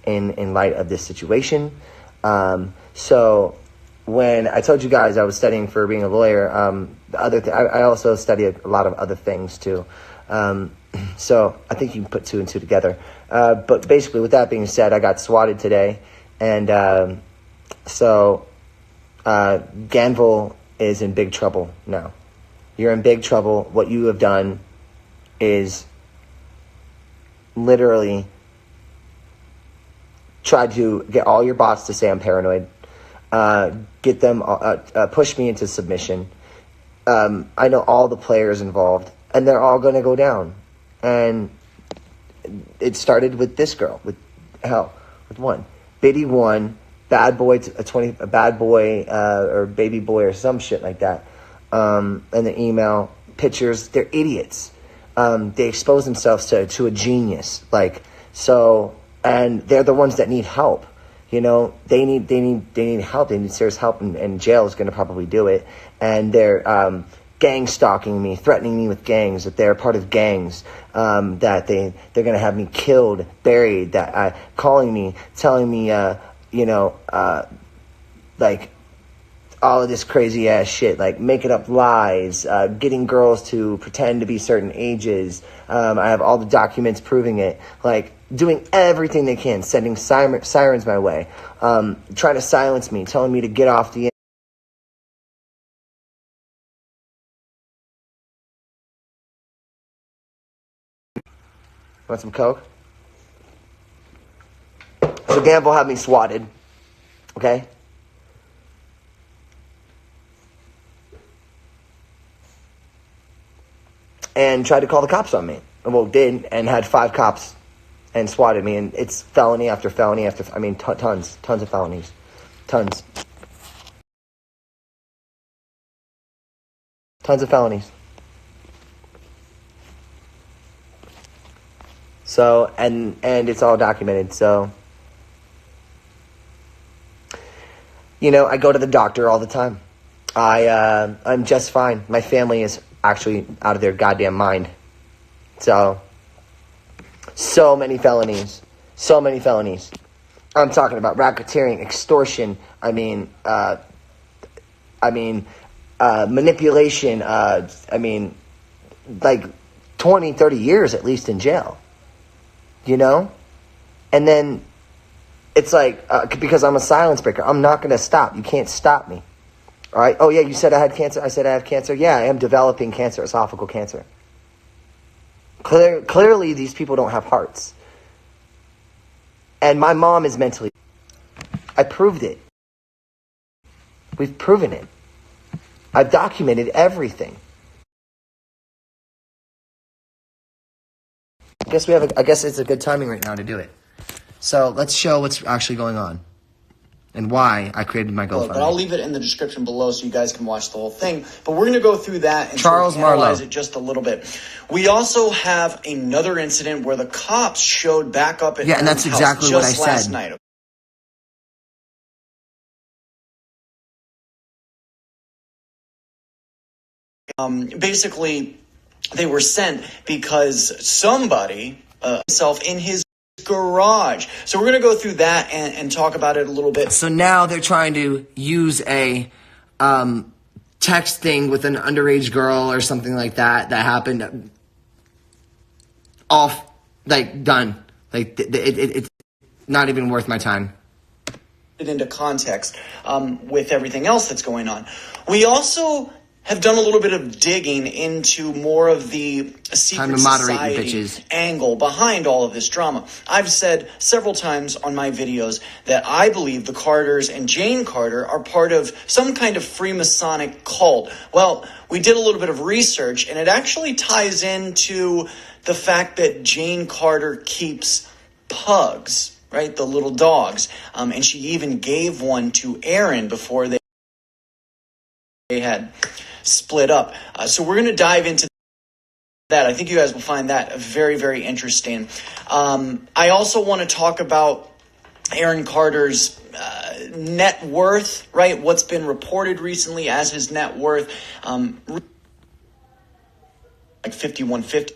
in light of this situation. So when I told you guys I was studying for being a lawyer, I also study a lot of other things too. So I think you can put two and two together. But basically, with that being said, I got swatted today, and Ganval is in big trouble now. You're in big trouble. What you have done is literally tried to get all your bots to say I'm paranoid, get them, push me into submission. I know all the players involved, and they're all going to go down. And it started with this girl, with one. Biddy 1, bad boy, a bad boy, or baby boy or some shit like that. And the email, pictures, they're idiots. They expose themselves to a genius. And they're the ones that need help. You know, they need help. They need serious help, and jail is going to probably do it. And they're gang stalking me, threatening me with gangs, that they're part of gangs, that they're going to have me killed, buried, calling me, telling me, all of this crazy ass shit, like making up lies, getting girls to pretend to be certain ages. I have all the documents proving it, like doing everything they can, sending sirens my way, trying to silence me, telling me to get off the Want some Coke? So Ganval had me swatted, okay? And tried to call the cops on me. Well, did, and had 5 cops and swatted me. And it's felony after felony after, tons of felonies. Tons of felonies. So, and it's all documented. So, I go to the doctor all the time. I'm just fine. My family is actually out of their goddamn mind. So many felonies. I'm talking about racketeering, extortion. Manipulation. 20, 30 years at least in jail. And then it's because I'm a silence breaker, I'm not going to stop. You can't stop me. All right. Oh, yeah, you said I had cancer. I said I have cancer. Yeah, I am developing cancer, esophageal cancer. Clearly, these people don't have hearts. And my mom is mentally... I proved it. We've proven it. I've documented everything. I guess it's a good timing right now to do it. So let's show what's actually going on and why I created my GoFundMe. But I'll leave it in the description below so you guys can watch the whole thing. But we're going to go through that and Charles analyze Marlowe. it just a little bit. We also have another incident where the cops showed back up at and that's exactly what I said last night. Basically, they were sent because somebody himself in his garage. So we're going to go through that and talk about it a little bit. So now they're trying to use a text thing with an underage girl or something like that happened. Done. It's not even worth my time. Into context with everything else that's going on. We also have done a little bit of digging into more of the secret society angle behind all of this drama. I've said several times on my videos that I believe the Carters and Jane Carter are part of some kind of Freemasonic cult. Well, we did a little bit of research, and it actually ties into the fact that Jane Carter keeps pugs, right? The little dogs. And she even gave one to Aaron before they had split up. So we're going to dive into that. I think you guys will find that very, very interesting. I also want to talk about Aaron Carter's net worth, right? What's been reported recently as his net worth, like 5150.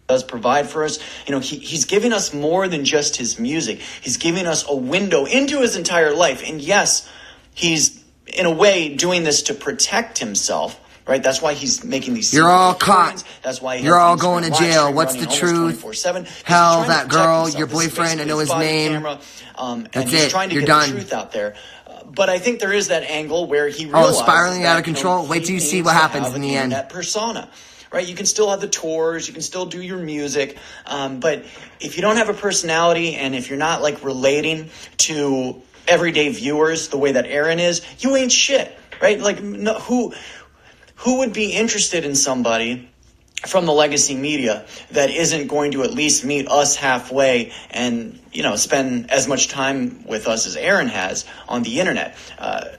does provide for us. He's giving us more than just his music. He's giving us a window into his entire life. And yes, he's in a way doing this to protect himself, right? That's why he's making these. You're all caught. That's why you're all going to jail. What's the truth? Hell, that girl, your boyfriend, I know his name. That's it. You're done. Truth out there. But I think there is that angle where he realizes spiraling out of control. Wait till you see what happens in the end. That persona. Right, you can still have the tours, you can still do your music, but if you don't have a personality and if you're not like relating to everyday viewers the way that Aaron is, you ain't shit, right? Like, no, who would be interested in somebody from the legacy media that isn't going to at least meet us halfway and, spend as much time with us as Aaron has on the internet?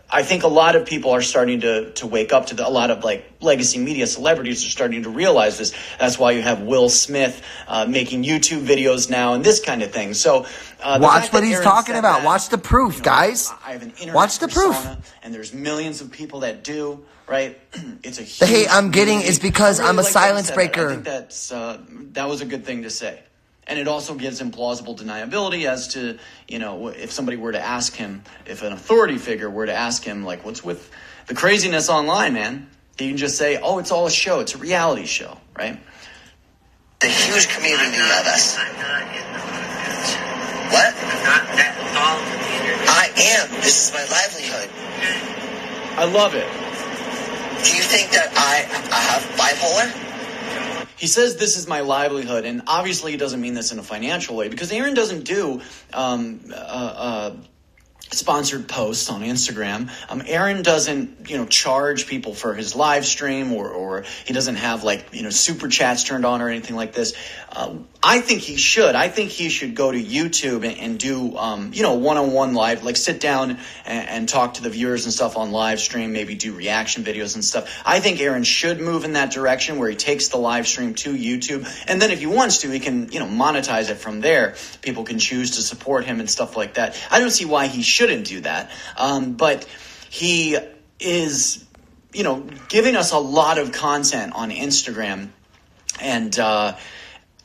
I think a lot of people are starting to wake up to a lot of like legacy media celebrities are starting to realize this. That's why you have Will Smith making YouTube videos now and this kind of thing. So watch what he's talking about. Watch the proof, guys. I have an internet Watch the proof. persona, and there's millions of people that do. Right, it's a huge the hate I'm getting is because I'm a silence breaker. I think that was a good thing to say, and it also gives him plausible deniability as to if somebody were to ask him, if an authority figure were to ask him like, what's with the craziness online, man? He can just say, oh, it's all a show, it's a reality show, right? The huge community of us. I'm not in the internet. What? I'm not that involved in the internet. I am. This is my livelihood. I love it. Do you think that I have bipolar? He says this is my livelihood, and obviously he doesn't mean this in a financial way, because Aaron doesn't do sponsored posts on Instagram. Aaron doesn't, charge people for his live stream, or he doesn't have super chats turned on or anything like this. I think he should. I think he should go to YouTube and do, one-on-one live, like sit down and talk to the viewers and stuff on live stream, maybe do reaction videos and stuff. I think Aaron should move in that direction where he takes the live stream to YouTube. And then if he wants to, he can, monetize it from there. People can choose to support him and stuff like that. I don't see why he shouldn't do that. But he is, giving us a lot of content on Instagram, and,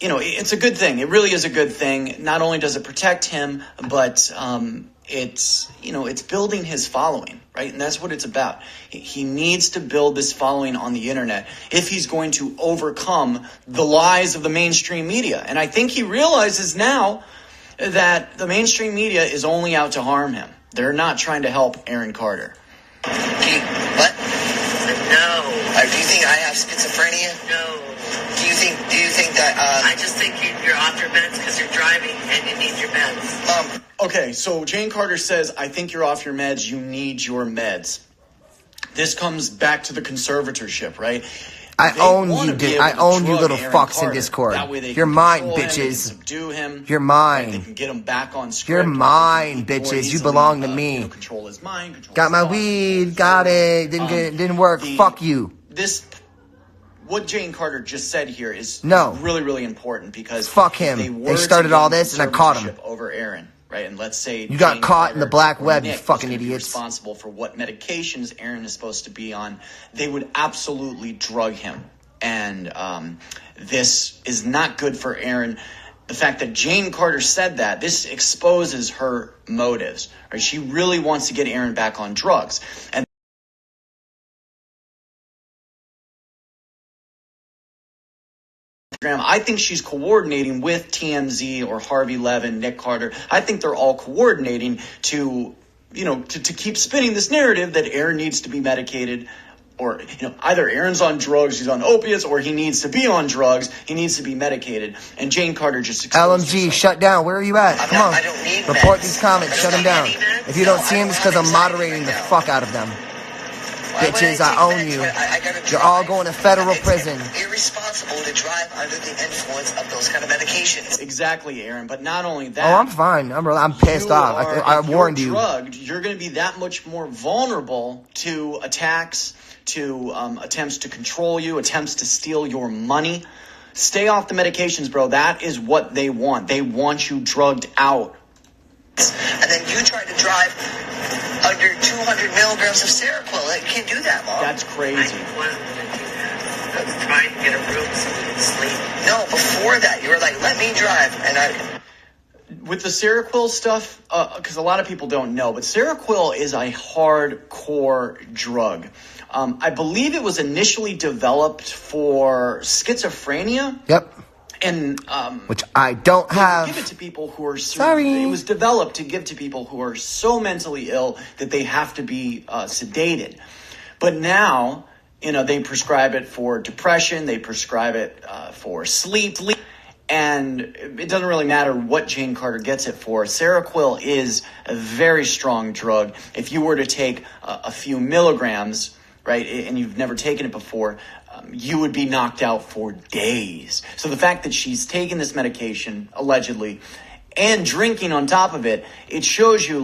it's a good thing. It really is a good thing. Not only does it protect him, but it's building his following, right? And that's what it's about. He needs to build this following on the internet if he's going to overcome the lies of the mainstream media. And I think he realizes now that the mainstream media is only out to harm him. They're not trying to help Aaron Carter. What? No. Do you think I have schizophrenia? No. Do you think that I just think you're off your meds because you're driving and you need your meds. Okay, so Jane Carter says, I think you're off your meds, you need your meds. This comes back to the conservatorship, right? I own you little fucks in Discord. You're mine, bitches. Subdue him. You're mine. They can get him back on script. You're mine, bitches. You belong to me. Control his mind. Got my weed. Got it. Didn't work. Fuck you. What Jane Carter just said here is really, really important, because fuck him. They started all this and I caught him. Over Aaron, right? And let's say you got caught in the black web, you fucking idiots. Responsible for what medications Aaron is supposed to be on, they would absolutely drug him. And this is not good for Aaron. The fact that Jane Carter said that, this exposes her motives. Right? She really wants to get Aaron back on drugs. And I think she's coordinating with TMZ or Harvey Levin, Nick Carter. I think they're all coordinating to keep spinning this narrative that Aaron needs to be medicated, or, either Aaron's on drugs, he's on opiates, or he needs to be on drugs, he needs to be medicated. And Jane Carter just LMG, shut down. Where are you at? Come on. I don't need report meds. These comments. Shut them down. If you don't see them, it's because I'm moderating the fuck out of them. Bitches, I own you. You're all going to federal prison. It's irresponsible to drive under the influence of those kind of medications. Exactly, Aaron. But not only that. Oh, I'm fine. I'm pissed off. I warned you. If you're drugged, you're going to be that much more vulnerable to attacks, to attempts to control you, attempts to steal your money. Stay off the medications, bro. That is what they want. They want you drugged out. And then you try to drive under 200 milligrams of Seroquel. You can't do that, Mom. That's crazy. I wasn't going to do that. I was trying to get a room so we could sleep. No, before that, you were like, let me drive. And with the Seroquel stuff, because a lot of people don't know, but Seroquel is a hardcore drug. I believe it was initially developed for schizophrenia. Yep. And which I don't have. Give it to people who are Sorry. It was developed to give to people who are so mentally ill that they have to be sedated. But now, they prescribe it for depression. They prescribe it for sleep. And it doesn't really matter what Jane Carter gets it for. Seroquel is a very strong drug. If you were to take a few milligrams, right, and you've never taken it before, you would be knocked out for days. So the fact that she's taking this medication, allegedly, and drinking on top of it, it shows you,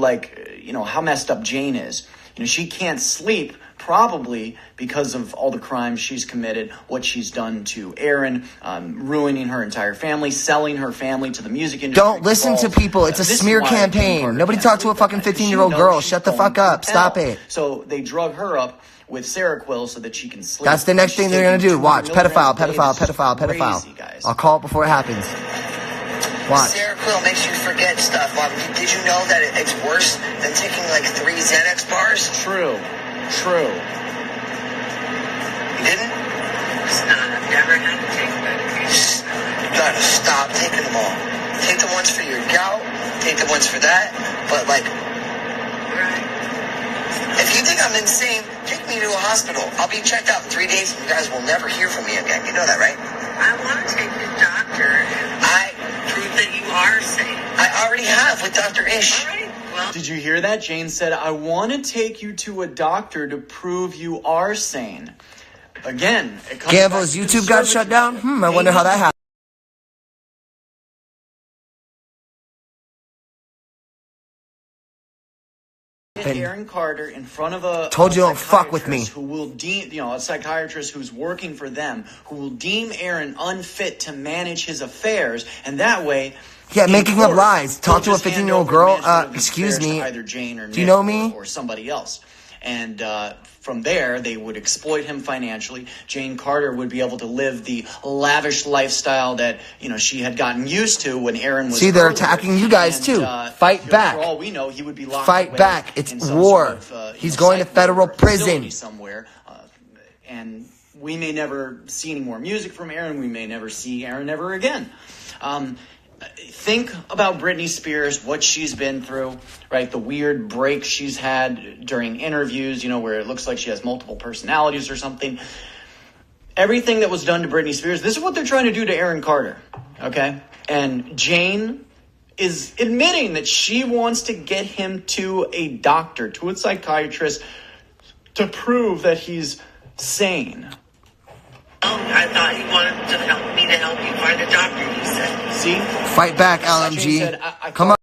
how messed up Jane is. She can't sleep, probably because of all the crimes she's committed, what she's done to Aaron, ruining her entire family, selling her family to the music industry. Don't listen to people. It's a smear campaign. Nobody talk to a fucking 15-year-old girl. Shut the fuck up. Stop it. So they drug her up with Seroquel so that she can sleep. That's the next thing they're going to do. Watch. Pedophile. Crazy, guys. I'll call it before it happens. Watch. Seroquel makes you forget stuff. Did you know that it's worse than taking 3 Xanax bars? True. You didn't? I've never had to take medication. You gotta stop taking them all. Take the ones for your gout, take the ones for that, but Right. if you think I'm insane, take me to a hospital. I'll be checked out in 3 days and you guys will never hear from me again. You know that, right? I want to take the doctor and prove that you are sane. I already have with Dr. Ish. All right. Well, Did you hear that? Jane said, I want to take you to a doctor to prove you are sane. Again, it comes Ganval's back to YouTube got shut down? I wonder how that happened. Aaron Carter in front of a Told you don't fuck with me. Who will deem, a psychiatrist who's working for them, who will deem Aaron unfit to manage his affairs, and that way, making up lies. Talk to a 15-year-old girl. Excuse me. Either Jane or Do you know me? or somebody else, and from there they would exploit him financially. Jane Carter would be able to live the lavish lifestyle that she had gotten used to when Aaron was. See, they're earlier. attacking you guys too. Fight back. For all we know, he would be locked Fight away back. It's in some war. sort of, He's going to psych federal ward or facility prison somewhere, and we may never see any more music from Aaron. We may never see Aaron ever again. Think about Britney Spears, what she's been through, right? The weird breaks she's had during interviews, where it looks like she has multiple personalities or something. Everything that was done to Britney Spears, this is what they're trying to do to Aaron Carter, okay? And Jane is admitting that she wants to get him to a doctor, to a psychiatrist, to prove that he's sane. I thought you wanted to help me to help you find a doctor, you said. See? Fight back, Jane LMG. said, Come on.